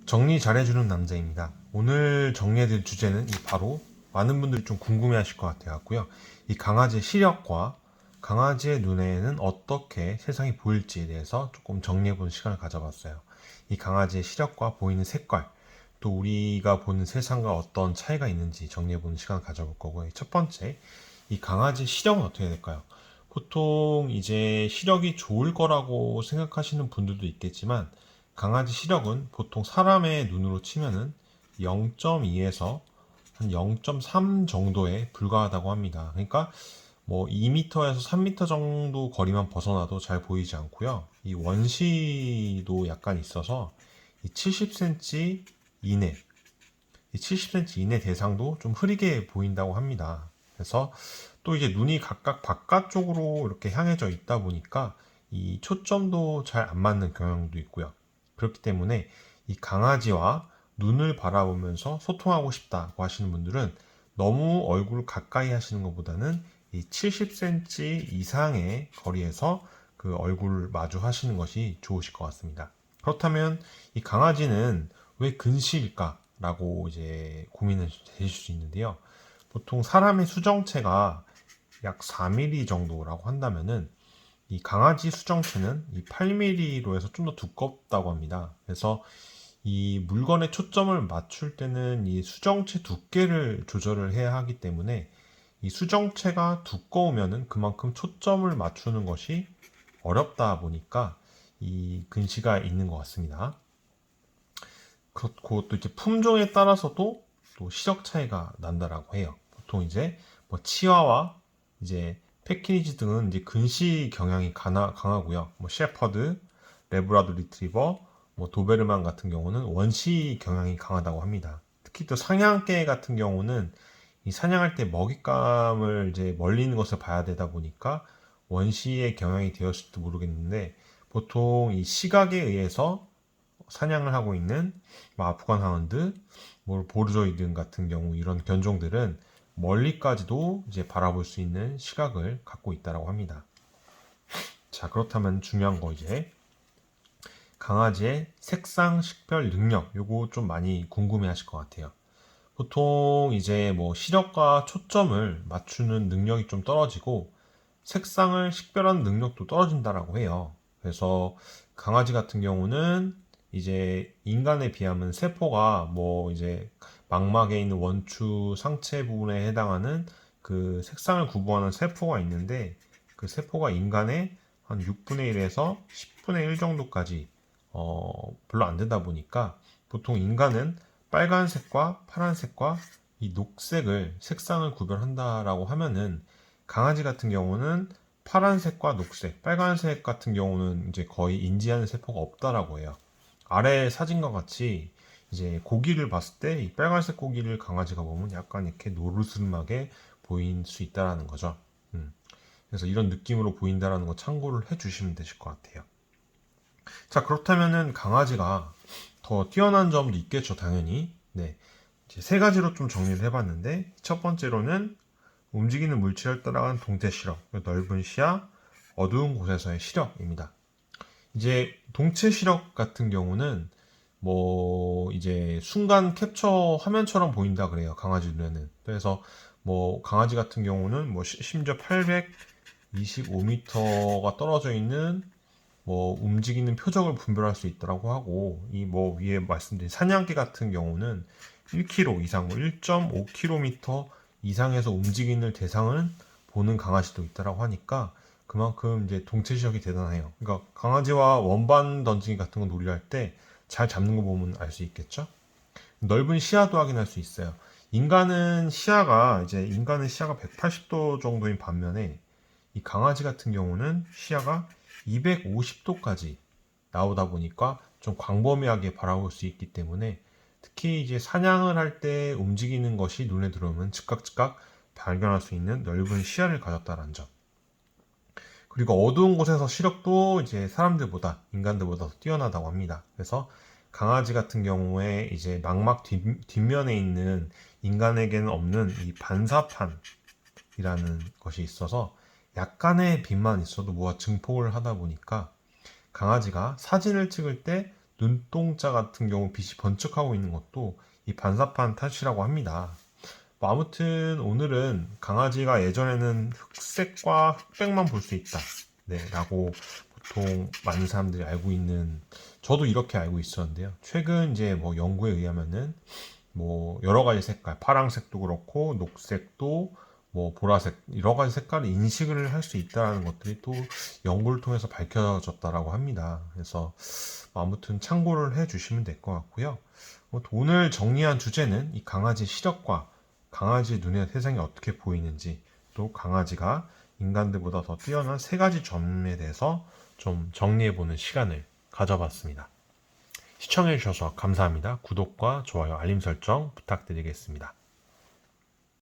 정리 잘해주는 남자입니다. 오늘 정리해드릴 주제는 바로 많은 분들이 좀 궁금해하실 것 같아요. 이 강아지의 시력과 강아지의 눈에는 어떻게 세상이 보일지에 대해서 조금 정리해보는 시간을 가져봤어요. 이 강아지의 시력과 보이는 색깔, 또 우리가 보는 세상과 어떤 차이가 있는지 정리해보는 시간을 가져볼 거고요. 첫 번째, 이 강아지 시력은 어떻게 될까요? 보통 이제 시력이 좋을 거라고 생각하시는 분들도 있겠지만 강아지 시력은 보통 사람의 눈으로 치면은 0.2에서 한 0.3 정도에 불과하다고 합니다. 그러니까 뭐 2m에서 3m 정도 거리만 벗어나도 잘 보이지 않고요. 이 원시도 약간 있어서 이 70cm 이내, 이 70cm 이내 대상도 좀 흐리게 보인다고 합니다. 그래서 또 이제 눈이 각각 바깥쪽으로 이렇게 향해져 있다 보니까 이 초점도 잘 안 맞는 경향도 있고요. 그렇기 때문에 이 강아지와 눈을 바라보면서 소통하고 싶다고 하시는 분들은 너무 얼굴 가까이 하시는 것보다는 이 70cm 이상의 거리에서 그 얼굴을 마주 하시는 것이 좋으실 것 같습니다. 그렇다면 이 강아지는 왜 근시일까? 라고 이제 고민을 되실 수 있는데요. 보통 사람의 수정체가 약 4mm 정도라고 한다면은 이 강아지 수정체는 이 8mm로 해서 좀 더 두껍다고 합니다. 그래서 이 물건에 초점을 맞출 때는 이 수정체 두께를 조절을 해야 하기 때문에 이 수정체가 두꺼우면은 그만큼 초점을 맞추는 것이 어렵다 보니까 이 근시가 있는 것 같습니다. 그렇고 또 이제 품종에 따라서도 또 시력 차이가 난다라고 해요. 보통 이제 뭐 치와와 이제 패키니지 등은 이제 근시 경향이 강하고요. 뭐 셰퍼드, 레브라도 리트리버, 뭐 도베르만 같은 경우는 원시 경향이 강하다고 합니다. 특히 또 사냥개 같은 경우는 이 사냥할 때 먹잇감을 이제 멀리 있는 것을 봐야 되다 보니까 원시의 경향이 되었을지도 모르겠는데 보통 이 시각에 의해서 사냥을 하고 있는 뭐 아프간 하운드, 뭐 보르조이든 같은 경우 이런 견종들은 멀리까지도 이제 바라볼 수 있는 시각을 갖고 있다고 합니다. 자, 그렇다면 중요한 거 이제 강아지의 색상 식별 능력 요거 좀 많이 궁금해 하실 것 같아요. 보통 이제 뭐 시력과 초점을 맞추는 능력이 좀 떨어지고 색상을 식별하는 능력도 떨어진다라고 해요. 그래서 강아지 같은 경우는 이제 인간에 비하면 세포가 뭐 이제 망막에 있는 원추 상체 부분에 해당하는 그 색상을 구분하는 세포가 있는데 그 세포가 인간의 한 6분의 1에서 10분의 1 정도까지 별로 안 되다 보니까 보통 인간은 빨간색과 파란색과 이 녹색을 색상을 구별한다라고 하면은 강아지 같은 경우는 파란색과 녹색, 빨간색 같은 경우는 이제 거의 인지하는 세포가 없다라고 해요. 아래 사진과 같이 이제 고기를 봤을 때 이 빨간색 고기를 강아지가 보면 약간 이렇게 노르스름하게 보일 수 있다라는 거죠. 그래서 이런 느낌으로 보인다라는 거 참고를 해주시면 되실 것 같아요. 자, 그렇다면은 강아지가 더 뛰어난 점도 있겠죠, 당연히. 네. 이제 세 가지로 좀 정리를 해봤는데, 첫 번째로는 움직이는 물체를 따라가는 동태 시력, 넓은 시야, 어두운 곳에서의 시력입니다. 이제 동체 시력 같은 경우는 뭐 이제 순간 캡처 화면처럼 보인다 그래요, 강아지 눈에는. 그래서 뭐 강아지 같은 경우는 뭐 심지어 825m가 떨어져 있는 뭐 움직이는 표적을 분별할 수 있더라고 하고 이 뭐 위에 말씀드린 사냥개 같은 경우는 1km 이상, 뭐 1.5km 이상에서 움직이는 대상을 보는 강아지도 있다라고 하니까 그만큼 이제 동체 시력이 대단해요. 그러니까 강아지와 원반 던지기 같은 거 놀이할 때 잘 잡는 거 보면 알 수 있겠죠? 넓은 시야도 확인할 수 있어요. 인간의 시야가 180도 정도인 반면에 이 강아지 같은 경우는 시야가 250도까지 나오다 보니까 좀 광범위하게 바라볼 수 있기 때문에 특히 이제 사냥을 할 때 움직이는 것이 눈에 들어오면 즉각 발견할 수 있는 넓은 시야를 가졌다는 점. 그리고 어두운 곳에서 시력도 이제 인간들보다 더 뛰어나다고 합니다. 그래서 강아지 같은 경우에 이제 망막 뒷면에 있는 인간에게는 없는 이 반사판이라는 것이 있어서 약간의 빛만 있어도 뭐가 증폭을 하다 보니까 강아지가 사진을 찍을 때 눈동자 같은 경우 빛이 번쩍하고 있는 것도 이 반사판 탓이라고 합니다. 뭐 아무튼 오늘은 강아지가 예전에는 흑색과 흑백만 볼 수 있다. 네, 라고 보통 많은 사람들이 알고 있는, 저도 이렇게 알고 있었는데요. 최근 이제 뭐 연구에 의하면은 뭐 여러 가지 색깔, 파란색도 그렇고 녹색도 뭐 보라색 여러 가지 색깔을 인식을 할 수 있다는 것들이 또 연구를 통해서 밝혀졌다라고 합니다. 그래서 아무튼 참고를 해 주시면 될 것 같고요. 오늘 정리한 주제는 이 강아지 시력과 강아지 눈의 세상이 어떻게 보이는지, 또 강아지가 인간들보다 더 뛰어난 세 가지 점에 대해서 좀 정리해보는 시간을 가져봤습니다. 시청해주셔서 감사합니다. 구독과 좋아요, 알림 설정 부탁드리겠습니다.